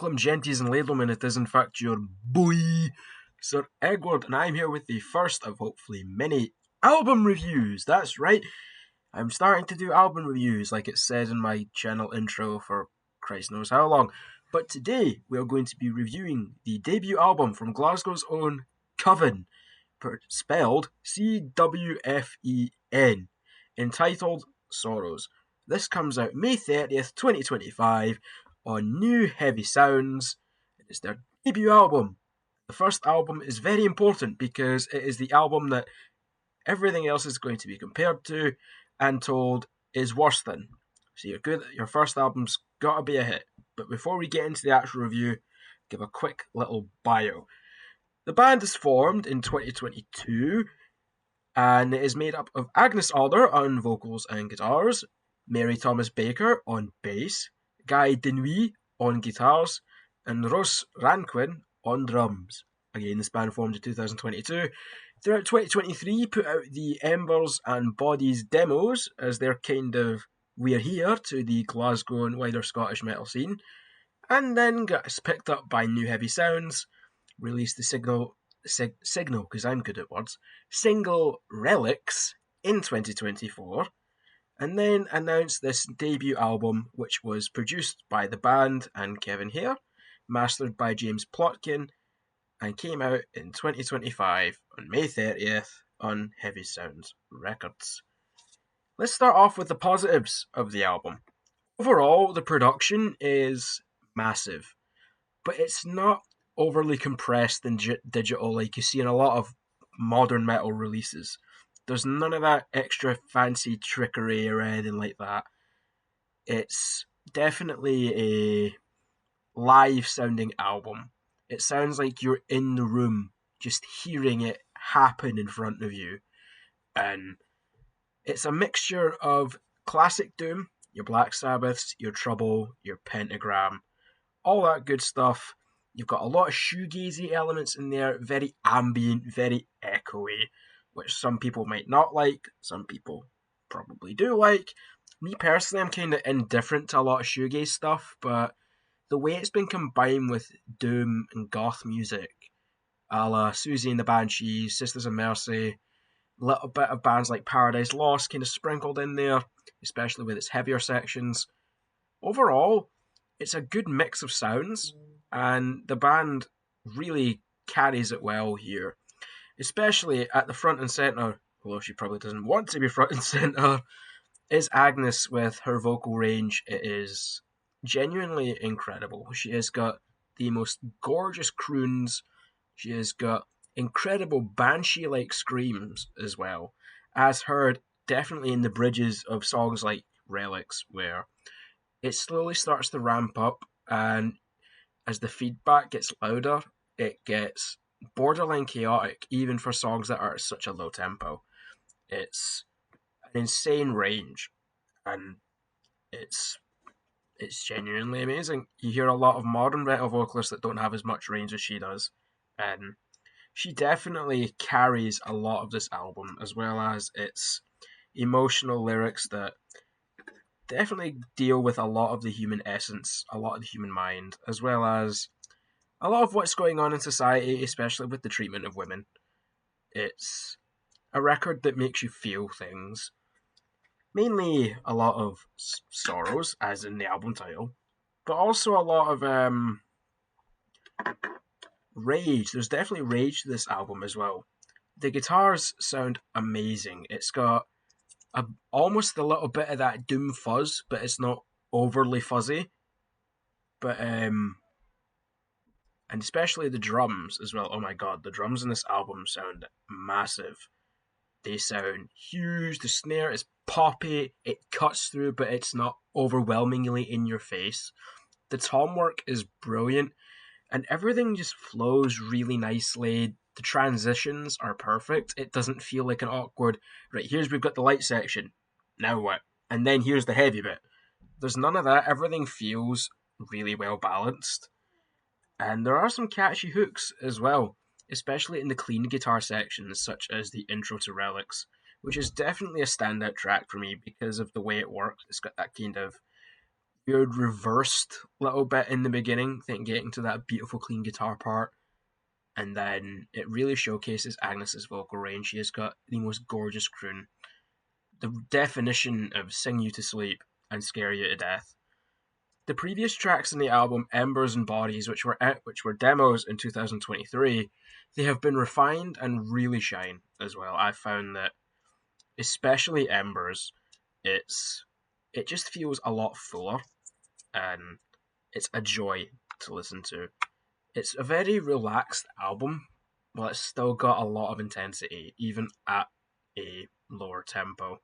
welcome, genties and ladlemen. It is in fact your boy, Sir Egward, and I'm here with the first of hopefully many album reviews. That's right, I'm starting to do album reviews like it said in my channel intro for Christ knows how long. But today we are going to be reviewing the debut album from Glasgow's own Coven, spelled Cwfen, entitled Sorrows. This comes out May 30th, 2025 on New Heavy Sounds. It's their debut album. The first album is very important because it is the album that everything else is going to be compared to and told is worse than. So your first album's got to be a hit. But before we get into the actual review, give a quick little bio. The band is formed in 2022 and it is made up of Agnes Alder on vocals and guitars, Mary Thomas Baker on bass, Guy Denuy on guitars, and Ross Ranquin on drums. Again, this band formed in 2022. Throughout 2023, put out the Embers and Bodies demos as their kind of we're here to the Glasgow and wider Scottish metal scene, and then got picked up by New Heavy Sounds, released the Signal, because I'm good at words, single Relics in 2024, and then announced this debut album, which was produced by the band and Kevin Hare, mastered by James Plotkin, and came out in 2025 on May 30th on Heavy Sounds Records. Let's start off with the positives of the album. Overall, the production is massive, but it's not overly compressed and digital like you see in a lot of modern metal releases. There's none of that extra fancy trickery or anything like that. It's definitely a live sounding album. It sounds like you're in the room just hearing it happen in front of you. And it's a mixture of classic doom, your Black Sabbaths, your Trouble, your Pentagram, all that good stuff. You've got a lot of shoegazy elements in there, very ambient, very echoey, which some people might not like, some people probably do like. Me personally, I'm kind of indifferent to a lot of shoegaze stuff, but the way it's been combined with doom and goth music, a la Susie and the Banshees, Sisters of Mercy, a little bit of bands like Paradise Lost kind of sprinkled in there, especially with its heavier sections. Overall, it's a good mix of sounds, and the band really carries it well here, especially at the front and centre, although she probably doesn't want to be front and centre, is Agnes with her vocal range. It is genuinely incredible. She has got the most gorgeous croons, she has got incredible banshee-like screams as well, as heard definitely in the bridges of songs like Relics, where it slowly starts to ramp up, and as the feedback gets louder, it gets borderline chaotic, even for songs that are at such a low tempo. It's an insane range, and it's genuinely amazing. You hear a lot of modern metal vocalists that don't have as much range as she does, and she definitely carries a lot of this album, as well as its emotional lyrics that definitely deal with a lot of the human essence, a lot of the human mind, as well as a lot of what's going on in society, especially with the treatment of women. It's a record that makes you feel things. Mainly a lot of sorrows, as in the album title, but also a lot of rage. There's definitely rage to this album as well. The guitars sound amazing. It's got almost a little bit of that doom fuzz, but it's not overly fuzzy. But and especially the drums as well. Oh my god, the drums in this album sound massive. They sound huge. The snare is poppy. It cuts through, but it's not overwhelmingly in your face. The tom work is brilliant, and everything just flows really nicely. The transitions are perfect. It doesn't feel like an awkward, right, we've got the light section, now what? And then here's the heavy bit. There's none of that. Everything feels really well balanced. And there are some catchy hooks as well, especially in the clean guitar sections, such as the intro to Relics, which is definitely a standout track for me because of the way it works. It's got that kind of weird reversed little bit in the beginning, then getting to that beautiful clean guitar part, and then it really showcases Agnes's vocal range. She has got the most gorgeous croon, the definition of sing you to sleep and scare you to death. The previous tracks in the album, Embers and Bodies, which were demos in 2023, they have been refined and really shine as well. I found that, especially Embers, it just feels a lot fuller, and it's a joy to listen to. It's a very relaxed album, but it's still got a lot of intensity, even at a lower tempo.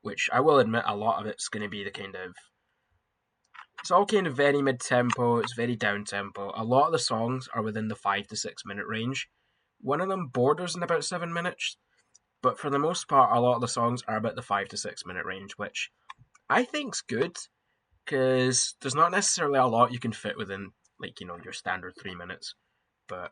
Which I will admit, a lot of it's going to be the kind of, it's all kind of very mid tempo, it's very down tempo. A lot of the songs are within the 5 to 6 minute range. One of them borders in about 7 minutes, but for the most part, a lot of the songs are about the 5 to 6 minute range, which I think's good, because there's not necessarily a lot you can fit within, like, your standard 3 minutes. But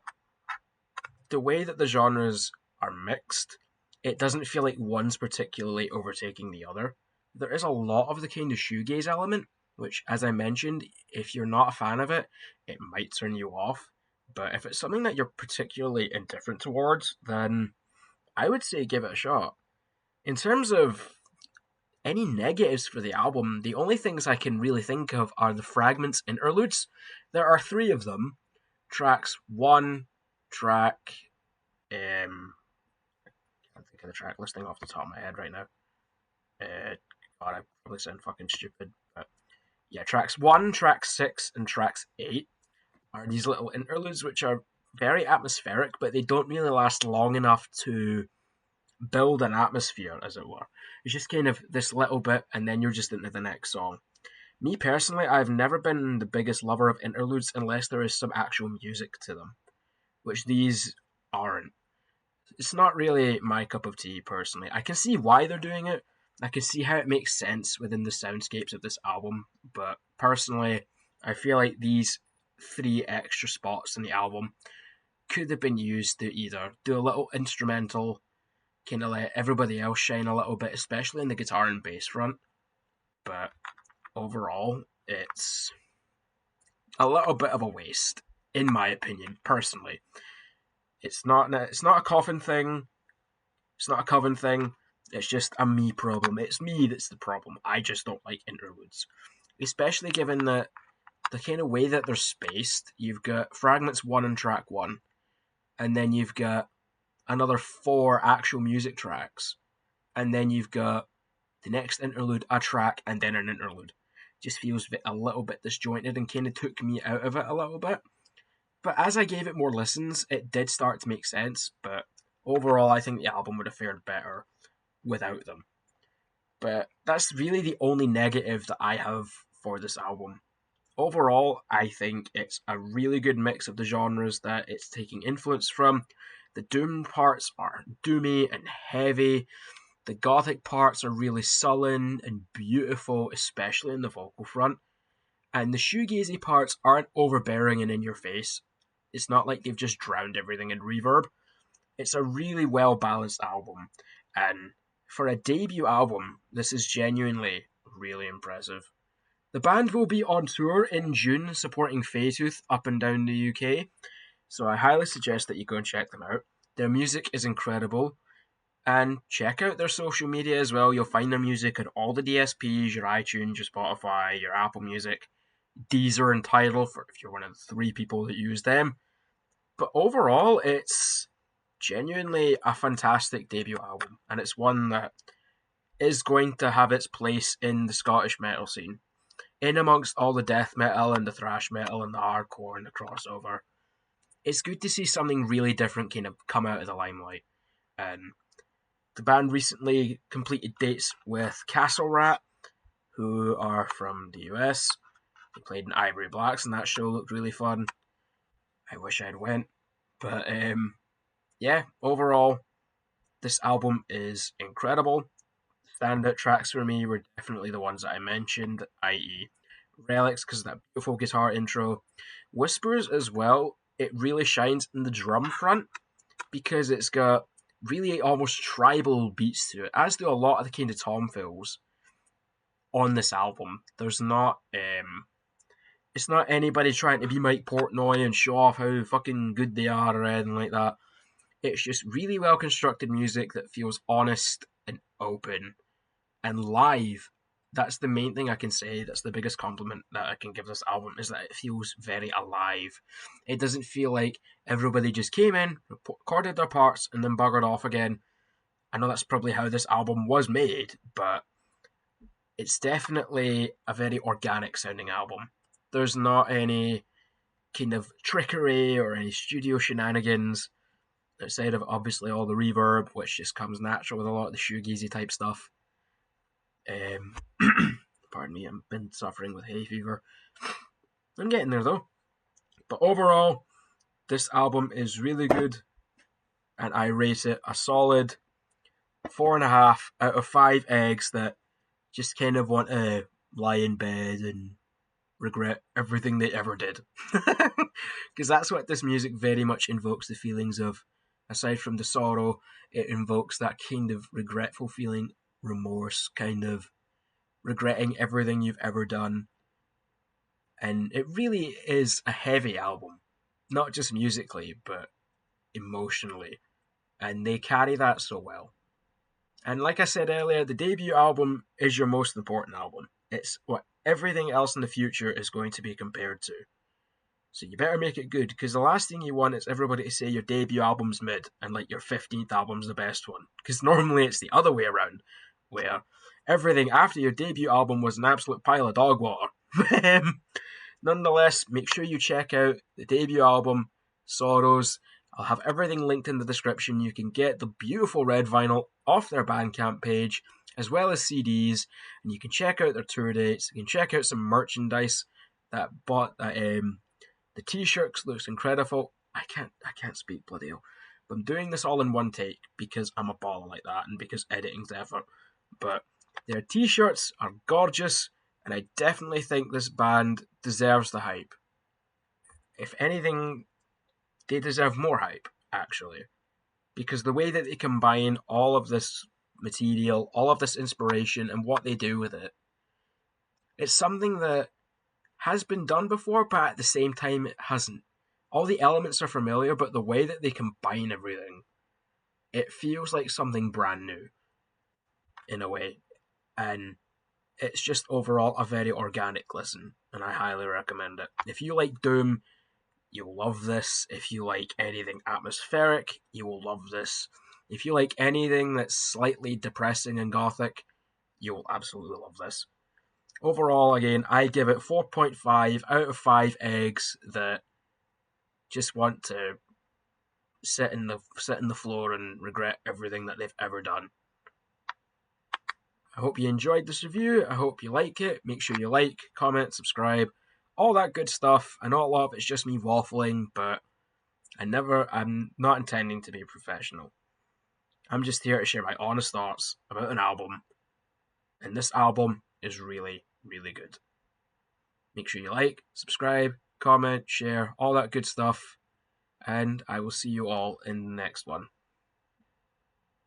the way that the genres are mixed, it doesn't feel like one's particularly overtaking the other. There is a lot of the kind of shoegaze element, which, as I mentioned, if you're not a fan of it, it might turn you off. But if it's something that you're particularly indifferent towards, then I would say give it a shot. In terms of any negatives for the album, the only things I can really think of are the fragments interludes. There are 3 of them. Tracks 1, track I can't think of the track listing off the top of my head right now. God, I probably sound fucking stupid, but yeah, tracks 1, track 6, and tracks 8 are these little interludes which are very atmospheric, but they don't really last long enough to build an atmosphere, as it were. It's just kind of this little bit, and then you're just into the next song. Me personally, I've never been the biggest lover of interludes unless there is some actual music to them, which these aren't. It's not really my cup of tea, personally. I can see why they're doing it. I can see how it makes sense within the soundscapes of this album, but personally, I feel like these 3 extra spots in the album could have been used to either do a little instrumental, kind of let everybody else shine a little bit, especially in the guitar and bass front. But overall, it's a little bit of a waste, in my opinion, personally. It's not a Coven thing. It's not a Coven thing. It's just a me problem. It's me that's the problem. I just don't like interludes, especially given that the kind of way that they're spaced. You've got fragments 1 and track 1, and then you've got another 4 actual music tracks, and then you've got the next interlude, a track, and then an interlude. Just feels a little bit disjointed and kind of took me out of it a little bit. But as I gave it more listens, it did start to make sense, but overall I think the album would have fared better without them. But that's really the only negative that I have for this album. Overall, I think it's a really good mix of the genres that it's taking influence from. The doom parts are doomy and heavy. The gothic parts are really sullen and beautiful, especially in the vocal front. And the shoegazy parts aren't overbearing and in your face. It's not like they've just drowned everything in reverb. It's a really well balanced album. And for a debut album, this is genuinely really impressive. The band will be on tour in June supporting Faytooth up and down the UK, so I highly suggest that you go and check them out. Their music is incredible, and check out their social media as well. You'll find their music on all the DSPs, your iTunes, your Spotify, your Apple Music, Deezer and Tidal, for if you're one of the 3 people that use them. But overall, it's genuinely a fantastic debut album, and it's one that is going to have its place in the Scottish metal scene, in amongst all the death metal and the thrash metal and the hardcore and the crossover. It's good to see something really different kind of come out of the limelight. And the band recently completed dates with Castle Rat, who are from the US. They played in Ivory Blacks, and that show looked really fun. I wish I'd went. But yeah, overall, this album is incredible. Standout tracks for me were definitely the ones that I mentioned, i.e. Relics, because of that beautiful guitar intro. Whispers as well, it really shines in the drum front, because it's got really almost tribal beats to it, as do a lot of the kind of tom fills. on this album. There's not it's not anybody trying to be Mike Portnoy and show off how fucking good they are or anything like that. It's just really well constructed music that feels honest and open and live. That's the main thing I can say. That's the biggest compliment that I can give this album, is that it feels very alive. It doesn't feel like everybody just came in, recorded their parts, and then buggered off again. I know that's probably how this album was made, but it's definitely a very organic sounding album. There's not any kind of trickery or any studio shenanigans outside of obviously all the reverb, which just comes natural with a lot of the shoegazy type stuff. Pardon me, I've been suffering with hay fever. I'm getting there though. But overall, this album is really good, and I rate it a solid 4.5 out of 5 eggs that just kind of want to lie in bed and regret everything they ever did. Because that's what this music very much invokes the feelings of. Aside from the sorrow, it invokes that kind of regretful feeling, remorse, kind of regretting everything you've ever done. And it really is a heavy album, not just musically, but emotionally. And they carry that so well. And like I said earlier, the debut album is your most important album. It's what everything else in the future is going to be compared to. So you better make it good, because the last thing you want is everybody to say your debut album's mid and like your 15th album's the best one. Because normally it's the other way around, where everything after your debut album was an absolute pile of dog water. Nonetheless, make sure you check out the debut album, Sorrows. I'll have everything linked in the description. You can get the beautiful red vinyl off their Bandcamp page, as well as CDs, and you can check out their tour dates. You can check out some merchandise that bought that. The t-shirts looks incredible. I can't speak, bloody hell. But I'm doing this all in one take because I'm a baller like that and because editing's effort. But their t-shirts are gorgeous, and I definitely think this band deserves the hype. If anything, they deserve more hype, actually. Because the way that they combine all of this material, all of this inspiration, and what they do with it, it's something that has been done before, but at the same time it hasn't. All the elements are familiar, but the way that they combine everything, it feels like something brand new, in a way. And it's just overall a very organic listen, and I highly recommend it. If you like Doom, you'll love this. If you like anything atmospheric, you will love this. If you like anything that's slightly depressing and gothic, you'll absolutely love this. Overall, again, I give it 4.5 out of 5 eggs that just want to sit in the floor and regret everything that they've ever done. I hope you enjoyed this review. I hope you like it. Make sure you like, comment, subscribe, all that good stuff. I know a lot of it's just me waffling, but I'm not intending to be professional. I'm just here to share my honest thoughts about an album. And this album is really, really good. Make sure you like, subscribe, comment, share, all that good stuff. And I will see you all in the next one.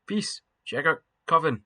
Peace. Check out Coven.